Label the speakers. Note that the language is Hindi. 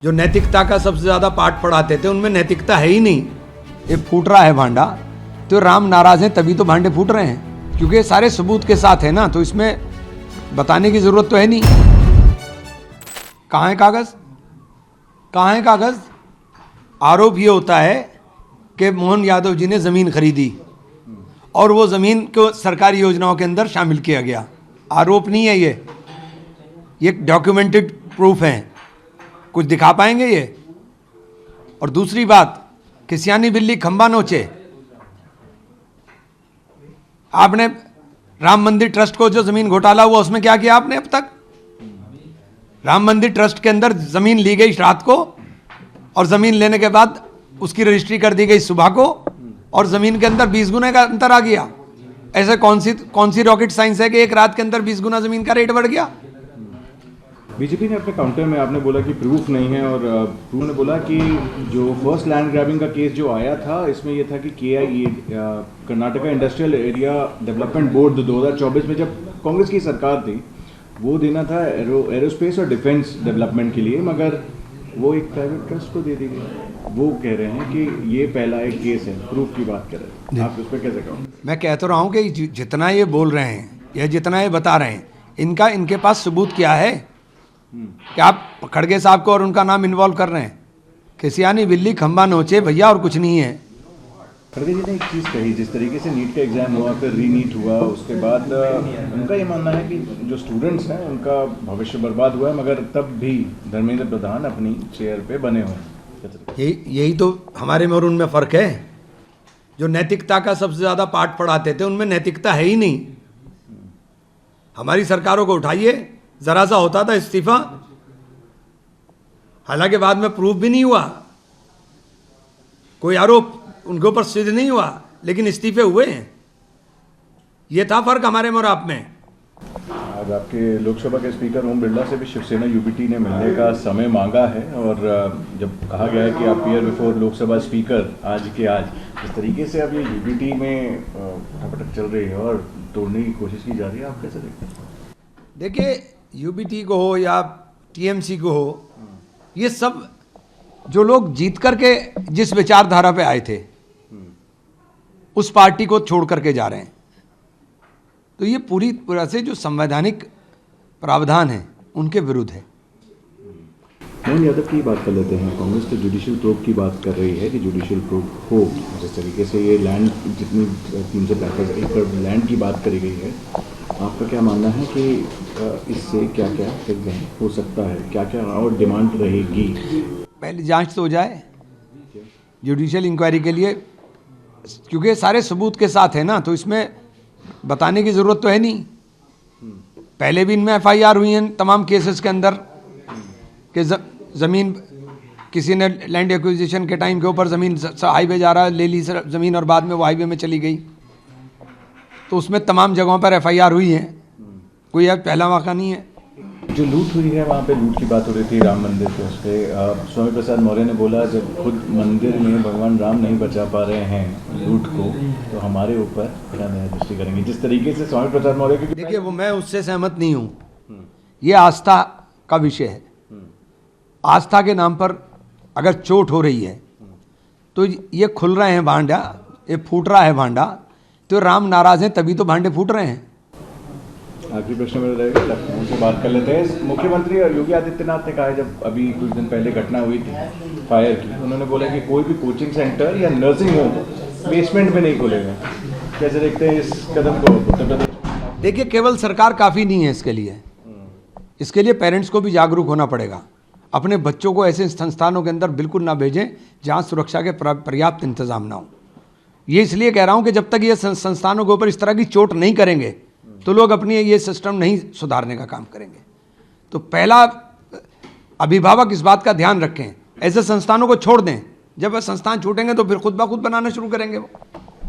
Speaker 1: जो नैतिकता का सबसे ज्यादा पाठ पढ़ाते थे उनमें नैतिकता है ही नहीं। ये फूट रहा है भांडा, तो राम नाराज हैं तभी तो भांडे फूट रहे हैं, क्योंकि ये सारे सबूत के साथ है ना, तो इसमें बताने की जरूरत तो है नहीं। कहाँ है कागज, कहाँ है कागज? आरोप ये होता है कि मोहन यादव जी ने जमीन खरीदी और वो जमीन को सरकारी योजनाओं के अंदर शामिल किया गया। आरोप नहीं है ये डॉक्यूमेंटेड प्रूफ है। कुछ दिखा पाएंगे ये? और दूसरी बात, कि सियानी बिल्ली खंबा नोचे। आपने राम मंदिर ट्रस्ट को जो जमीन घोटाला हुआ उसमें क्या किया आपने अब तक? राम मंदिर ट्रस्ट के अंदर जमीन ली गई रात को और जमीन लेने के बाद उसकी रजिस्ट्री कर दी गई सुबह को और जमीन के अंदर 20 गुना का अंतर आ गया। ऐसे कौन सी रॉकेट साइंस है कि एक रात के अंदर 20 गुना जमीन का रेट बढ़ गया?
Speaker 2: बीजेपी ने अपने काउंटर में आपने बोला कि प्रूफ नहीं है, और उन्होंने बोला कि जो फर्स्ट लैंड ग्रैबिंग का केस जो आया था इसमें यह था कि Karnataka industrial area development board 2024 में जब कांग्रेस की सरकार थी वो देना था एरोस्पेस और डिफेंस डेवलपमेंट के लिए, मगर वो एक प्राइवेट ट्रस्ट को दे दी गई। वो कह रहे हैं कि ये पहला एक केस है, प्रूफ की बात कर रहे हैं, आप उस पर कैसे कहोगे?
Speaker 1: मैं कह तो रहा हूँ कि जितना ये बोल रहे हैं या जितना ये बता रहे हैं, इनके पास सबूत क्या है कि आप खड़गे साहब को और उनका नाम इन्वॉल्व कर रहे हैं कि सियानी बिल्ली खंबा नोचे भैया, और कुछ नहीं है।
Speaker 2: खड़गे जी ने एक चीज़ कही, जिस तरीके से नीट का एग्जाम हुआ फिर रीनीट हुआ, उसके बाद उनका ये मानना है कि जो स्टूडेंट्स हैं उनका भविष्य बर्बाद हुआ है, मगर तब भी धर्मेंद्र प्रधान अपनी चेयर पे बने हुए।
Speaker 1: यही तो हमारे में और उनमें फ़र्क है। जो नैतिकता का सबसे ज़्यादा पाठ पढ़ाते थे उनमें नैतिकता है ही नहीं। हमारी सरकारों को उठाइए, ज़रा सा होता था इस्तीफा, हालांकि बाद में प्रूफ भी नहीं हुआ, कोई आरोप उनके ऊपर सिद्ध नहीं हुआ, लेकिन इस्तीफे हुए हैं। ये था फर्क हमारे में और आप में।
Speaker 2: आज आपके लोकसभा के स्पीकर ओम बिरला से भी शिवसेना यूबीटी ने मिलने का समय मांगा है, और जब कहा गया है कि आप पीयर बिफोर लोकसभा स्पीकर आज के आज, इस तरीके से अब ये यूबीटी में खटपट चल रही है और तोड़ने की कोशिश की जा रही है, आप कैसे देखते हैं?
Speaker 1: देखिए, यूबीटी को हो या टीएमसी को हो, ये सब जो लोग जीत करके जिस विचारधारा पे आए थे उस पार्टी को छोड़ करके जा रहे हैं, तो ये पूरी तरह से जो संवैधानिक प्रावधान है उनके विरुद्ध है।
Speaker 2: मोहन यादव की बात कर लेते हैं। कांग्रेस तो जुडिशियल प्रोब की बात कर रही है कि जुडिशियल प्रोब हो, जिस तरीके से ये लैंड जितनी 365 एकड़ लैंड की बात करी गई है, आपका क्या मानना है कि इससे क्या क्या हो सकता है, क्या क्या और डिमांड रहेगी?
Speaker 1: पहले जांच तो हो जाए जुडिशियल इंक्वायरी के लिए, क्योंकि सारे सबूत के साथ है ना, तो इसमें बताने की ज़रूरत तो है नहीं। पहले भी इनमें एफआईआर हुई हैं तमाम केसेस के अंदर कि ज़मीन किसी ने लैंड एक्विजिशन के टाइम के ऊपर ज़मीन हाईवे जा रहा है, ले ली ज़मीन और बाद में वो हाईवे में चली गई, तो उसमें तमाम जगहों पर एफआईआर हुई है। कोई अब पहला मौका नहीं है।
Speaker 2: जो लूट हुई है वहाँ पे लूट की बात हो रही थी राम मंदिर के उस पर, स्वामी प्रसाद मौर्य ने बोला जब खुद मंदिर में भगवान राम नहीं बचा पा रहे हैं लूट को, तो हमारे ऊपर क्या न्याय दृष्टि करेंगे? जिस तरीके से स्वामी प्रसाद मौर्य की,
Speaker 1: देखिए, वो मैं उससे सहमत नहीं हूँ। ये आस्था का विषय है। आस्था के नाम पर अगर चोट हो रही है तो ये खुल रहे हैं भांडा, ये फूट रहा है भांडा, तो राम नाराज हैं तभी तो भांडे फूट रहे हैं।
Speaker 2: आखिरी प्रश्न मेरा रहेगा, लखनऊ से बात कर लेते हैं। मुख्यमंत्री योगी आदित्यनाथ ने कहा है, जब अभी कुछ दिन पहले घटना हुई थी फायर की, उन्होंने बोला कि कोई भी कोचिंग सेंटर या नर्सिंग होम बेसमेंट में नहीं खोलेगा। कैसे देखते हैं इस कदम को उत्तर प्रदेश?
Speaker 1: देखिए, केवल सरकार काफ़ी नहीं है इसके लिए पेरेंट्स को भी जागरूक होना पड़ेगा। अपने बच्चों को ऐसे संस्थानों के अंदर बिल्कुल ना भेजें जहाँ सुरक्षा के पर्याप्त इंतजाम ना हो। ये इसलिए कह रहा हूँ कि जब तक ये संस्थानों के ऊपर इस तरह की चोट नहीं करेंगे तो लोग अपनी ये सिस्टम नहीं सुधारने का काम करेंगे। तो पहला, अभिभावक इस बात का ध्यान रखें, ऐसे संस्थानों को छोड़ दें। जब वह संस्थान छूटेंगे तो फिर खुद ब खुद बनाना शुरू करेंगे वो।